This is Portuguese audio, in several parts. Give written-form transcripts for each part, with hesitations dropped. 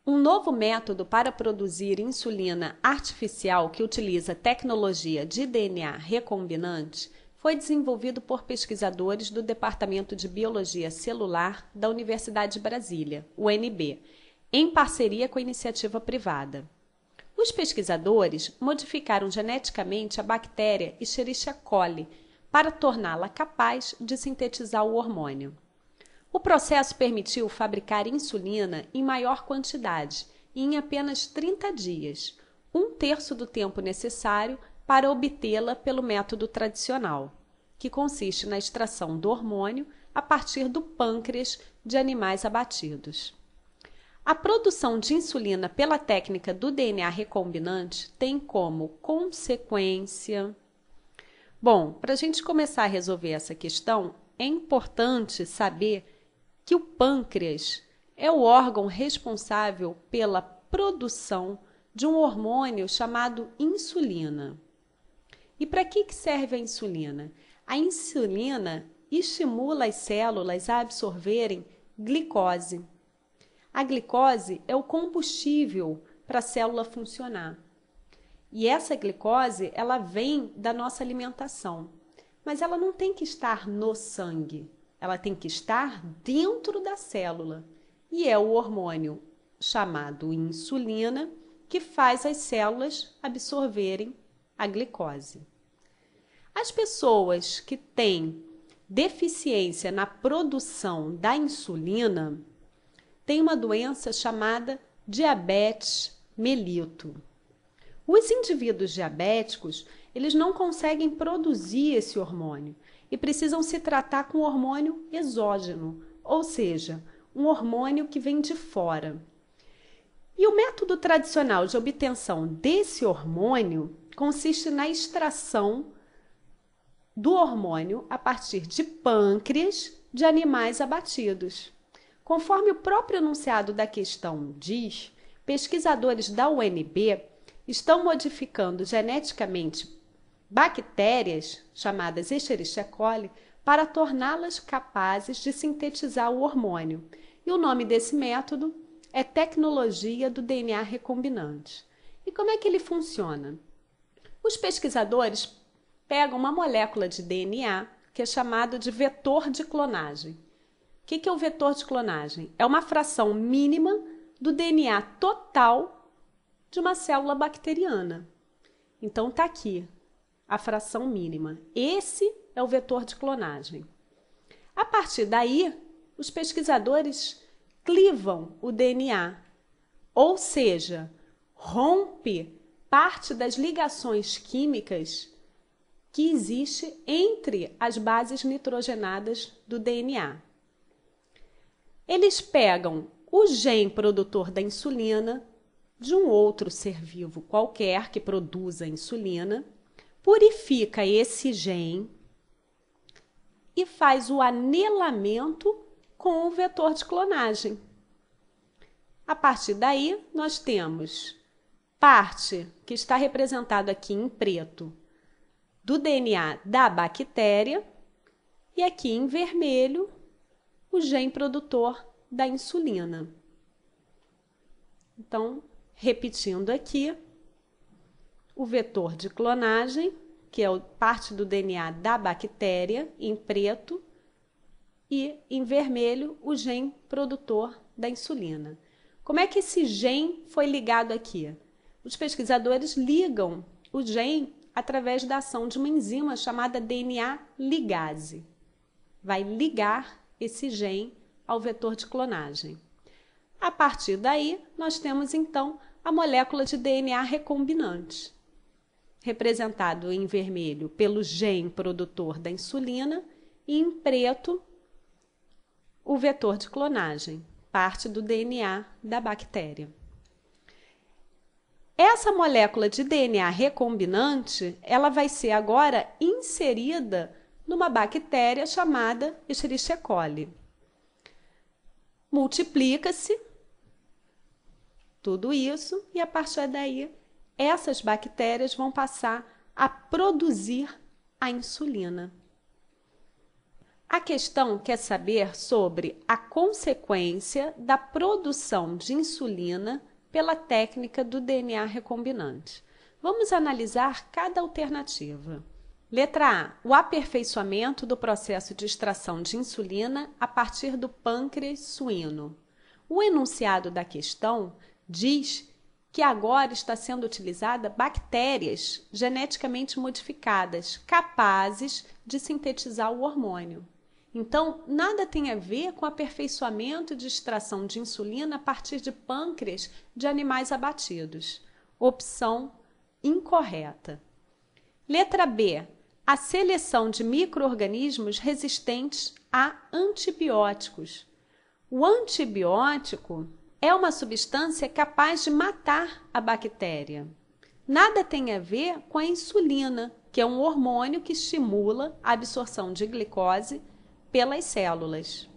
Um novo método para produzir insulina artificial que utiliza tecnologia de DNA recombinante foi desenvolvido por pesquisadores do Departamento de Biologia Celular da Universidade de Brasília, UNB, em parceria com a iniciativa privada. Os pesquisadores modificaram geneticamente a bactéria Escherichia coli para torná-la capaz de sintetizar o hormônio. O processo permitiu fabricar insulina em maior quantidade e em apenas 30 dias, um terço do tempo necessário para obtê-la pelo método tradicional, que consiste na extração do hormônio a partir do pâncreas de animais abatidos. A produção de insulina pela técnica do DNA recombinante tem como consequência... Bom, para a gente começar a resolver essa questão, é importante saber que o pâncreas é o órgão responsável pela produção de um hormônio chamado insulina. E para que serve a insulina? A insulina estimula as células a absorverem glicose. A glicose é o combustível para a célula funcionar. E essa glicose, ela vem da nossa alimentação. Mas ela não tem que estar no sangue. Ela tem que estar dentro da célula. E é o hormônio chamado insulina que faz as células absorverem a glicose. As pessoas que têm deficiência na produção da insulina têm uma doença chamada diabetes mellitus. Os indivíduos diabéticos, eles não conseguem produzir esse hormônio e precisam se tratar com hormônio exógeno, ou seja, um hormônio que vem de fora. E o método tradicional de obtenção desse hormônio consiste na extração do hormônio a partir de pâncreas de animais abatidos. Conforme o próprio enunciado da questão diz, pesquisadores da UNB estão modificando geneticamente bactérias, chamadas Escherichia coli, para torná-las capazes de sintetizar o hormônio. E o nome desse método é tecnologia do DNA recombinante. E como é que ele funciona? Os pesquisadores pegam uma molécula de DNA, que é chamado de vetor de clonagem. O que é o vetor de clonagem? É uma fração mínima do DNA total de uma célula bacteriana. Então, está aqui a fração mínima. Esse é o vetor de clonagem. A partir daí, os pesquisadores clivam o DNA, ou seja, rompe parte das ligações químicas que existe entre as bases nitrogenadas do DNA. Eles pegam o gene produtor da insulina de um outro ser vivo qualquer que produza insulina, purifica esse gene e faz o anelamento com o vetor de clonagem. A partir daí, nós temos parte que está representada aqui em preto do DNA da bactéria e aqui em vermelho o gene produtor da insulina. Então, repetindo aqui, o vetor de clonagem, que é parte do DNA da bactéria, em preto, e em vermelho o gene produtor da insulina. Como é que esse gene foi ligado aqui? Os pesquisadores ligam o gene através da ação de uma enzima chamada DNA ligase. Vai ligar esse gene ao vetor de clonagem. A partir daí, nós temos então a molécula de DNA recombinante, representado em vermelho pelo gene produtor da insulina e em preto o vetor de clonagem, parte do DNA da bactéria. Essa molécula de DNA recombinante, ela vai ser agora inserida numa bactéria chamada Escherichia coli. Multiplica-se tudo isso e a partir daí essas bactérias vão passar a produzir a insulina. A questão quer saber sobre a consequência da produção de insulina pela técnica do DNA recombinante. Vamos analisar cada alternativa. Letra A, o aperfeiçoamento do processo de extração de insulina a partir do pâncreas suíno. O enunciado da questão diz que agora está sendo utilizada bactérias geneticamente modificadas, capazes de sintetizar o hormônio. Então, nada tem a ver com aperfeiçoamento de extração de insulina a partir de pâncreas de animais abatidos. Opção incorreta. Letra B. A seleção de micro-organismos resistentes a antibióticos. O antibiótico é uma substância capaz de matar a bactéria. Nada tem a ver com a insulina, que é um hormônio que estimula a absorção de glicose pelas células.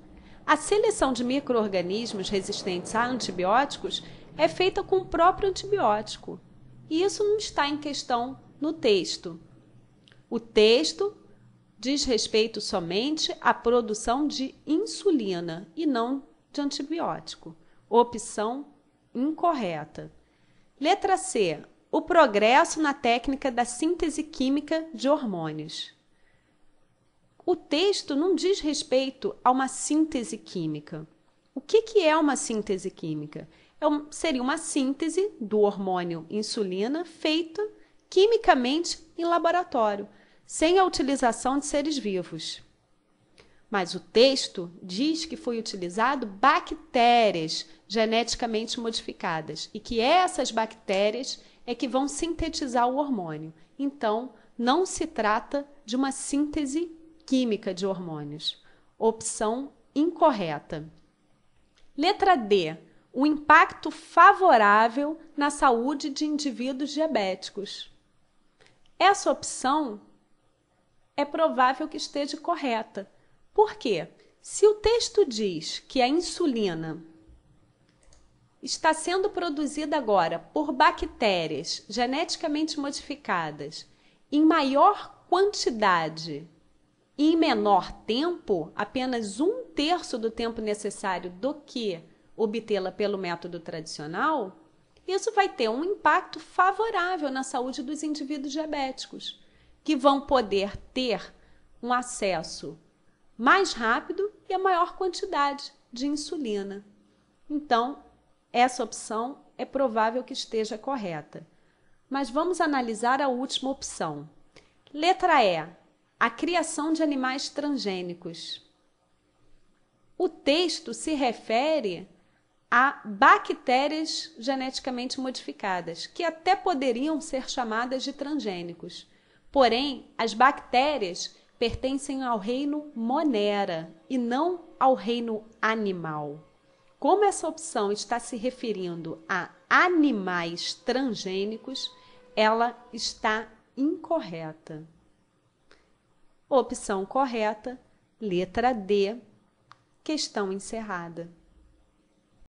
A seleção de micro-organismos resistentes a antibióticos é feita com o próprio antibiótico. E isso não está em questão no texto. O texto diz respeito somente à produção de insulina e não de antibiótico. Opção incorreta. Letra C. O progresso na técnica da síntese química de hormônios. O texto não diz respeito a uma síntese química. O que é uma síntese química? Seria uma síntese do hormônio insulina feita quimicamente em laboratório, sem a utilização de seres vivos. Mas o texto diz que foi utilizado bactérias geneticamente modificadas e que essas bactérias é que vão sintetizar o hormônio. Então, não se trata de uma síntese química de hormônios. Opção incorreta. Letra D. O impacto favorável na saúde de indivíduos diabéticos. Essa opção é provável que esteja correta. Por quê? Se o texto diz que a insulina está sendo produzida agora por bactérias geneticamente modificadas em maior quantidade e em menor tempo, apenas 1/3 do tempo necessário do que obtê-la pelo método tradicional, isso vai ter um impacto favorável na saúde dos indivíduos diabéticos, que vão poder ter um acesso mais rápido e a maior quantidade de insulina. Então, essa opção é provável que esteja correta. Mas vamos analisar a última opção. Letra E. A criação de animais transgênicos. O texto se refere a bactérias geneticamente modificadas, que até poderiam ser chamadas de transgênicos. Porém, as bactérias pertencem ao reino Monera e não ao reino animal. Como essa opção está se referindo a animais transgênicos, ela está incorreta. Opção correta, letra D, questão encerrada.